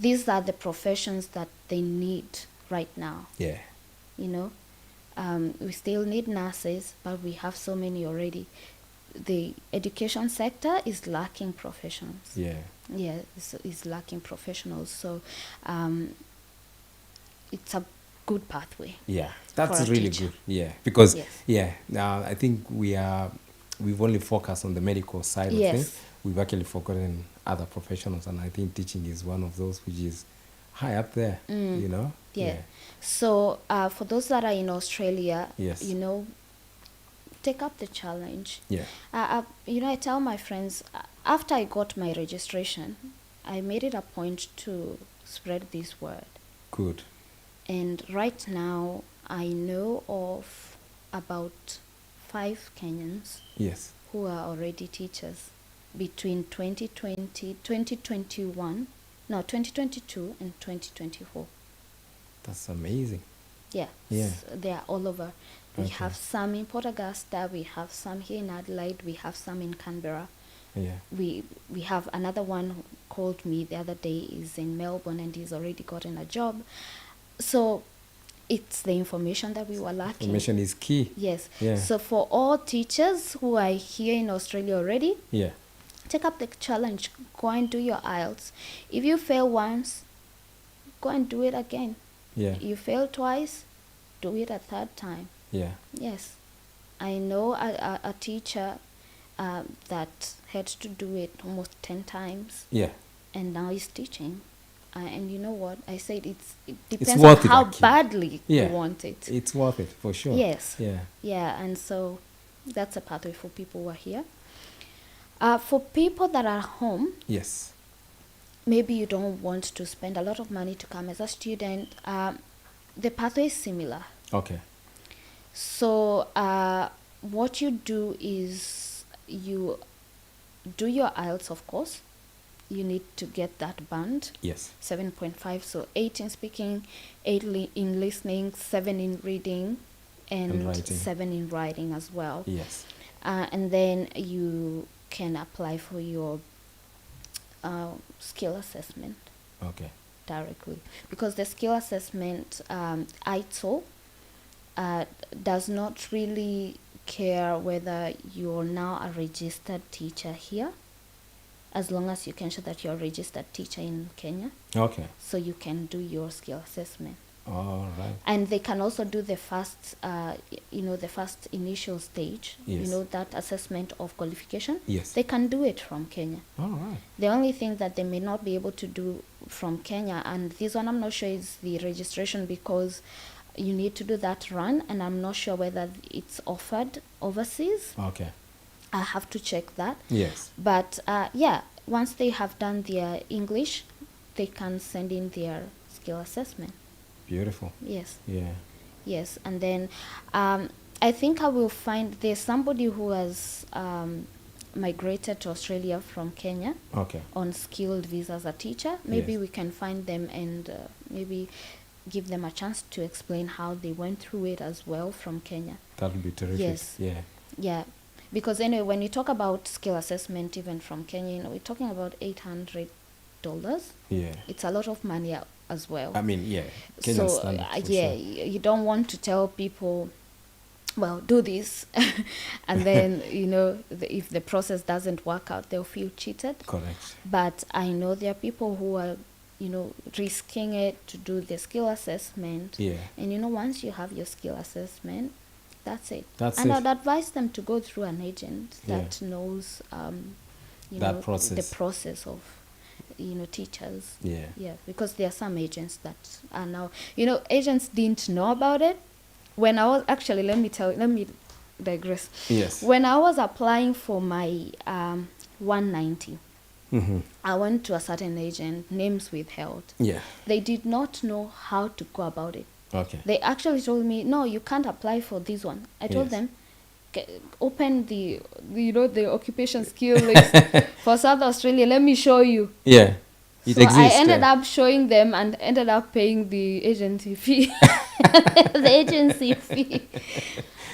these are the professions that they need right now. Yeah. You know, we still need nurses, but we have so many already. The education sector is lacking professionals. Yeah. Yeah, is lacking professionals. So it's a good pathway. Yeah. That's For a really teacher. good. Yeah. Because Yes. I think we've only focused on the medical side of Yes. things. We've actually forgotten other professionals, and I think teaching is one of those which is high up there. You know. Yeah. So for those that are in Australia, Yes. you know, take up the challenge. Yeah. You know, I tell my friends, after I got my registration, I made it a point to spread this word. Good. And right now, I know of about 5 Kenyans Yes. who are already teachers between 2022 and 2024. That's amazing. Yeah, Yeah. they are all over. We Okay. have some in Port Augusta, we have some here in Adelaide, we have some in Canberra. Yeah. We have another one who called me the other day, is in Melbourne, and he's already gotten a job. So it's the information that we were lacking. Information is key. Yes. Yeah. So for all teachers who are here in Australia already, Yeah. take up the challenge. Go and do your IELTS. If you fail once, go and do it again. Yeah. You fail twice, do it a third time. Yeah. Yes. I know a teacher that had to do it almost 10 times, Yeah. and now he's teaching. And you know what? I said it It's depends worth on it, how actually. badly Yeah. you want it. It's worth it for sure. Yes. Yeah. Yeah, and so that's a pathway for people who are here. For people that are home, Yes. maybe you don't want to spend a lot of money to come as a student. The pathway is similar. Okay. So what you do is you do your IELTS, of course. You need to get that band. Yes. 7.5, so 8 in speaking, 8 in listening, 7 in reading, and writing. 7 in writing as well. Yes. And then you can apply for your skill assessment Okay. directly, because the skill assessment, ITSO, does not really care whether you're now a registered teacher here, as long as you can show that you're a registered teacher in Kenya, Okay. so you can do your skill assessment. All right. And they can also do the first, the first initial stage, Yes. that assessment of qualification. Yes. They can do it from Kenya. All right. The only thing that they may not be able to do from Kenya, and this one I'm not sure, is the registration, because you need to do that run, and I'm not sure whether it's offered overseas. Okay. I have to check that. Yes. But once they have done their English, they can send in their skill assessment. Beautiful. Yes. Yeah. Yes, and then I think I will find there's somebody who has migrated to Australia from Kenya Okay. on skilled visa as a teacher. Maybe Yes. we can find them and maybe give them a chance to explain how they went through it as well from Kenya. That would be terrific. Yes. Yeah. Yeah, because anyway, when you talk about skill assessment, even from Kenya, we're talking about $800. Yeah. It's a lot of money as well. I mean, yeah. Kenyan So standard for yeah, sure. you don't want to tell people well, do this. And then, if the process doesn't work out, they'll feel cheated. Correct. But I know there are people who are, risking it to do the skill assessment. Yeah. And, once you have your skill assessment, that's it. That's and it. I'd advise them to go through an agent that Yeah. knows, That process. the process of, teachers. Yeah. Yeah, because there are some agents that are now, agents didn't know about it. When I was, actually, let me digress. Yes. When I was applying for my 190, Mm-hmm. I went to a certain agent, names withheld. Yeah. They did not know how to go about it. Okay. They actually told me, no, you can't apply for this one. I told Yes. them, open the occupation skill list for South Australia. Let me show you. Yeah. It So exists. I ended up showing them and ended up paying the agency fee. The agency fee.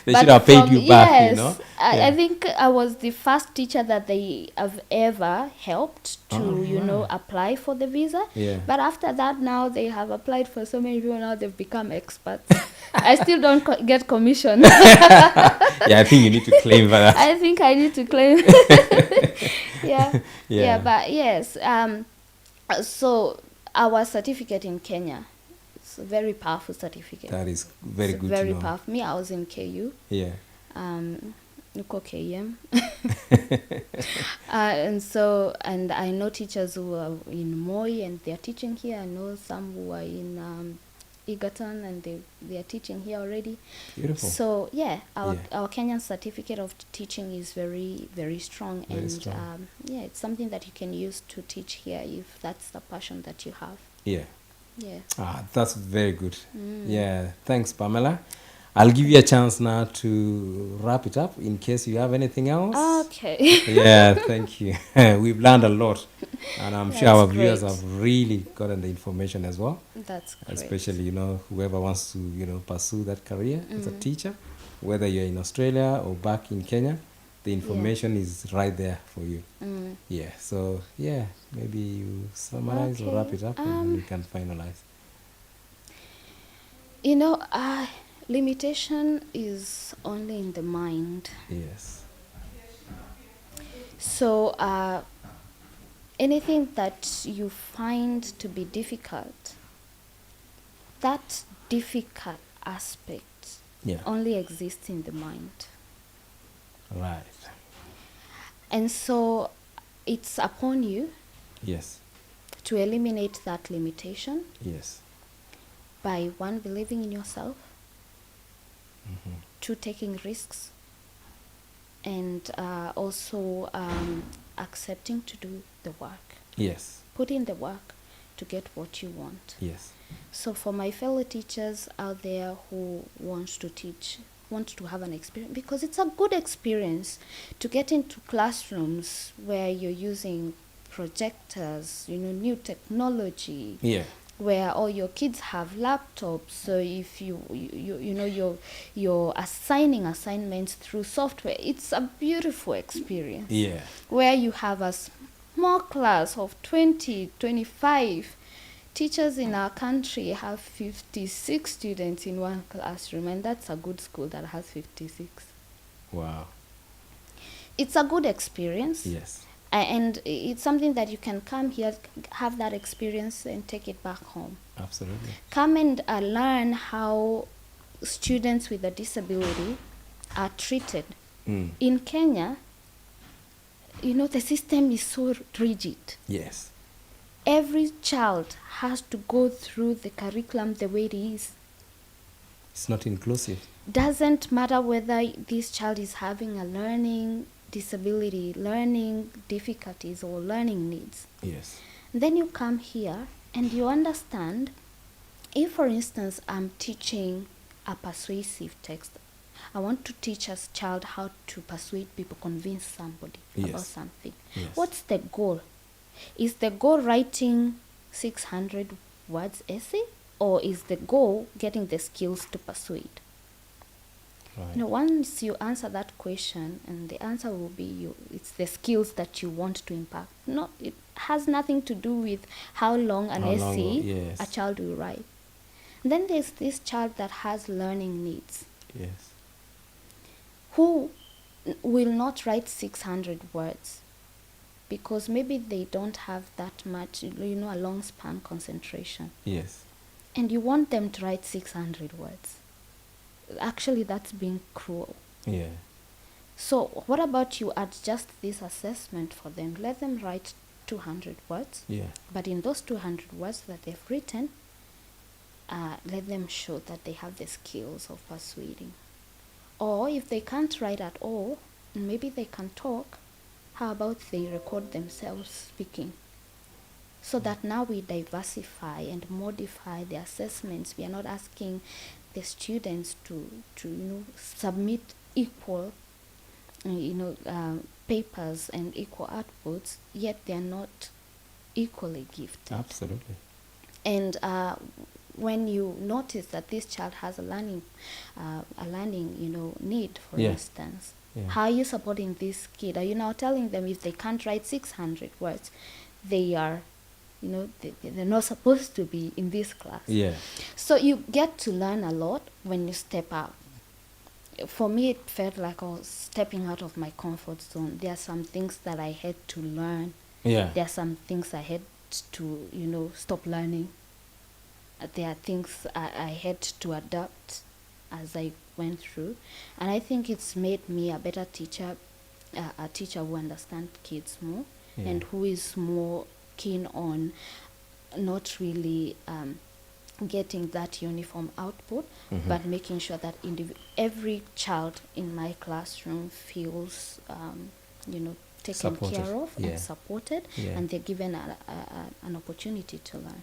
They But should have paid from- you back, yes, I Yeah. think I was the first teacher that they have ever helped to, apply for the visa. Yeah. But after that, now they have applied for so many people. Now they've become experts. I still don't get commission. Yeah, I think you need to claim for that. I think I need to claim. Yeah. Yeah. But yes. So our certificate in Kenya, it's a very powerful certificate. That is very It's good very to know. powerful. Me, I was in KU. Yeah. Nuko KM. And I know teachers who are in Moi and they're teaching here. I know some who are in Egerton and they are teaching here already. Beautiful. So yeah, our Yeah. Kenyan certificate of teaching is very, very strong. Very and strong. it's something that you can use to teach here if that's the passion that you have. Yeah. Yeah. That's very good. Yeah. Thanks, Pamela. I'll give you a chance now to wrap it up in case you have anything else. Okay. Yeah, thank you. We've learned a lot, and I'm sure That's our viewers great. have really gotten the information as well. That's great. Especially, whoever wants to, pursue that career as a teacher, whether you're in Australia or back in Kenya, the information is right there for you. Yeah. So yeah, maybe you summarize or wrap it up, and then we can finalize. Limitation is only in the mind. Yes. So anything that you find to be difficult, that difficult aspect Yeah. only exists in the mind. Right. And so it's upon you Yes. to eliminate that limitation Yes. by one, believing in yourself, two, taking risks, and also accepting to do the work. Yes. Put in the work to get what you want. Yes. So for my fellow teachers out there who want to teach, want to have an experience, because it's a good experience to get into classrooms where you're using projectors, new technology, Yeah. where all your kids have laptops. So if you're assigning assignments through software, it's a beautiful experience. Yeah. Where you have a small class of 20, 25 teachers in our country have 56 students in one classroom, and that's a good school that has 56. Wow. It's a good experience. Yes. And it's something that you can come here, have that experience, and take it back home. Absolutely. Come and learn how students with a disability are treated. In Kenya, the system is so rigid. Yes. Every child has to go through the curriculum the way it is. It's not inclusive. Doesn't matter whether this child is having a learning disability, learning difficulties, or learning needs. Yes. Then you come here and you understand, if for instance I'm teaching a persuasive text, I want to teach a child how to persuade people, convince somebody about Yes. something. Yes. What's the goal? Is the goal writing 600 words essay, or is the goal getting the skills to persuade? Right. Once you answer that question, and the answer will be it's the skills that you want to impact. It has nothing to do with how long an essay yes. a child will write. Then there's this child that has learning needs. Yes. who will not write 600 words because maybe they don't have that much, a long span concentration. Yes. And you want them to write 600 words. Actually, that's being cruel. Yeah. So what about you adjust this assessment for them? Let them write 200 words. Yeah. But in those 200 words that they've written, let them show that they have the skills of persuading. Or if they can't write at all, maybe they can talk, how about they record themselves speaking? So that now we diversify and modify the assessments. We are not asking the students to submit equal papers and equal outputs, yet they are not equally gifted. Absolutely. And when you notice that this child has a learning need, for instance, how are you supporting this kid? Are you now telling them if they can't write 600 words, they are, they're not supposed to be in this class? Yeah. So you get to learn a lot when you step out. For me, it felt like I was stepping out of my comfort zone. There are some things that I had to learn. Yeah. There are some things I had to, stop learning. There are things I had to adapt as I went through. And I think it's made me a better teacher, a teacher who understands kids more and who is more keen on not really getting that uniform output, but making sure that every child in my classroom feels, taken Supported. care of and supported, and they're given an opportunity to learn.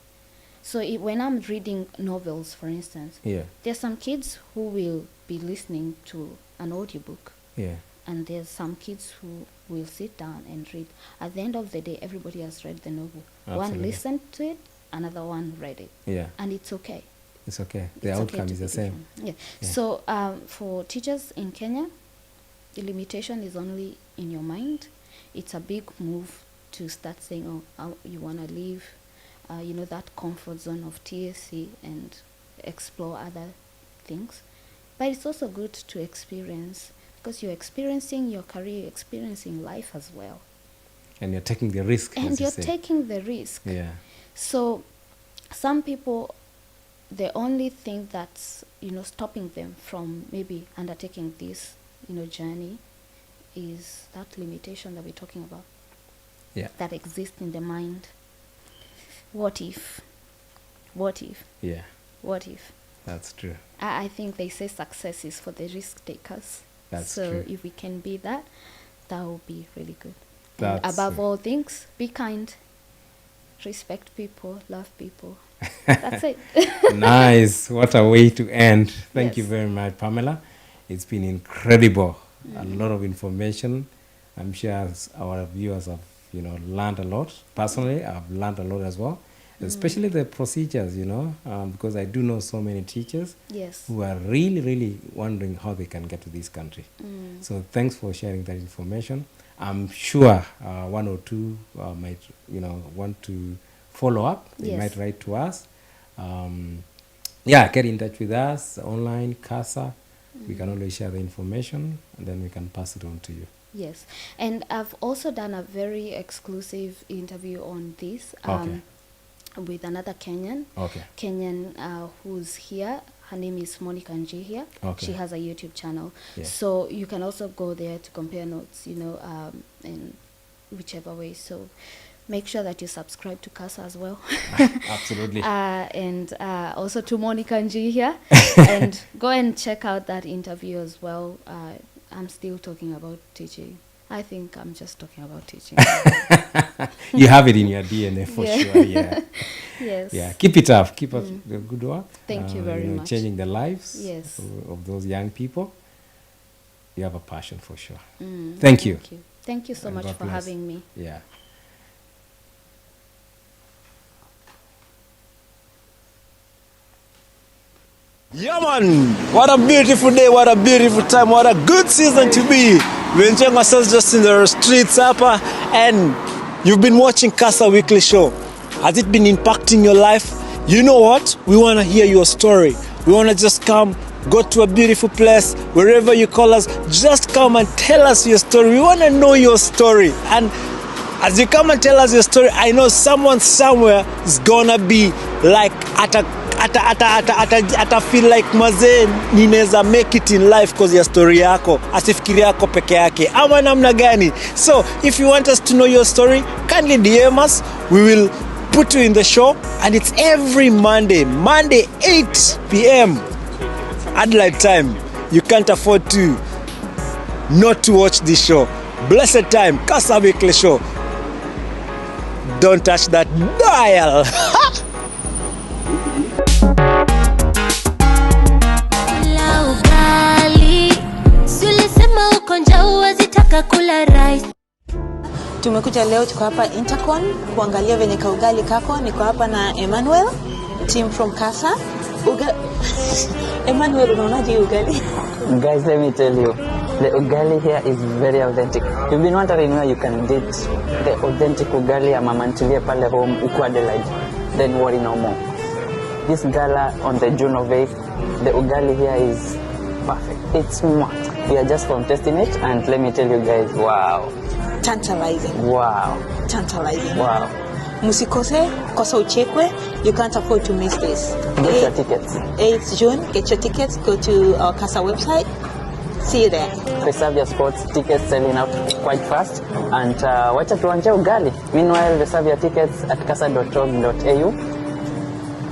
So when I'm reading novels, for instance, there's some kids who will be listening to an audiobook. Yeah. And there's some kids who will sit down and read. At the end of the day, everybody has read the novel. Absolutely. One listened to it, another one read it. Yeah. And it's okay. It's okay. The It's outcome okay is to the be same. different. Yeah. So for teachers in Kenya, the limitation is only in your mind. It's a big move to start saying, oh, you want to leave, that comfort zone of TSC and explore other things. But it's also good to experience, because you're experiencing your career, you're experiencing life as well. And you're taking the risk. And you're taking the risk. Yeah. So some people, the only thing that's, stopping them from maybe undertaking this, journey is that limitation that we're talking about. Yeah. That exists in the mind. What if? What if? Yeah. What if? That's true. I think they say success is for the risk takers. That's so true. if we can be that, that will be really good. That's And above all things, be kind, respect people, love people. That's it. Nice. What a way to end. Thank you Yes. very much, Pamela. It's been incredible. A lot of information. I'm sure our viewers have, learned a lot. Personally, I've learned a lot as well. Especially the procedures, because I do know so many teachers Yes. who are really, really wondering how they can get to this country. So thanks for sharing that information. I'm sure one or two might, want to follow up. They Yes. might write to us. Get in touch with us online, CASA. We can always share the information, and then we can pass it on to you. Yes. And I've also done a very exclusive interview on this. Okay. With another Kenyan. Okay. Kenyan who's here. Her name is Monica Njihia. Okay. She has a YouTube channel. Yeah. So you can also go there to compare notes, in whichever way. So make sure that you subscribe to CASA as well. Absolutely. And also to Monica Njihia. And go and check out that interview as well. I'm still talking about teaching. I think I'm just talking about teaching. You have it in your DNA for sure. Yeah. Yes. Yeah. Keep it up. Keep up the good work. Thank you very much. Changing the lives Yes. of those young people. You have a passion for sure. Mm, Thank you. Thank you so And much God for bless. having me. Yeah. Yeah, man. What a beautiful day, what a beautiful time, what a good season to be. We're enjoying ourselves just in the streets, and you've been watching CASA Weekly Show. Has it been impacting your life? You know what? We want to hear your story. We want to just come go to a beautiful place, wherever you call us, just come and tell us your story. We want to know your story. And as you come and tell us your story, I know someone somewhere is gonna be like ata feel like mazee ninaweza make it in life because ya story yako, asifikiri yako peke yake ama namna gani. So if you want us to know your story, kindly DM us. We will put you in the show, and it's every Monday 8 p.m. Adelaide time. You can't afford to not to watch this show. Blessed time, Kasa Weekly Show. Don't touch that dial. Tumekuja leo, tuko hapa Intercon kuangalia venye kaugali kako. Niko hapa na Emmanuel, team from Kasa. Emmanuel, unaonaje ugali? Guys, let me tell you, the ugali here is very authentic. You've been wondering where you can get the authentic ugali ya mama ntilie pale home uko Adelaide, then worry no more. This gala on the June of 8th, the ugali here is perfect. It's smart. We are just from testing it, and let me tell you guys, wow. Tantalizing. Wow. Tantalizing. Wow. Musikose, kosa uchekwe. You can't afford to miss this. Get your tickets. 8th June, get your tickets. Go to our Kasa website. See you there. Reserve your spots. Tickets selling out quite fast. And wacha tuanje ugali. Meanwhile, reserve your tickets at kasa.org.au.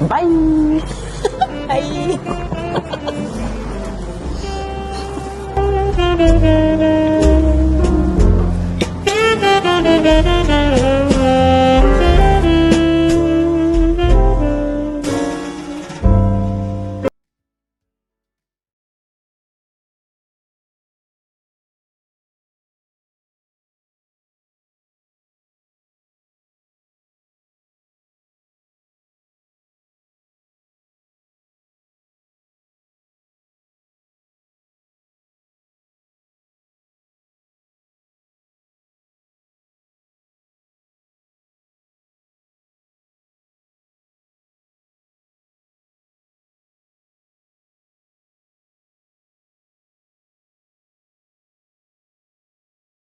Bye. Bye.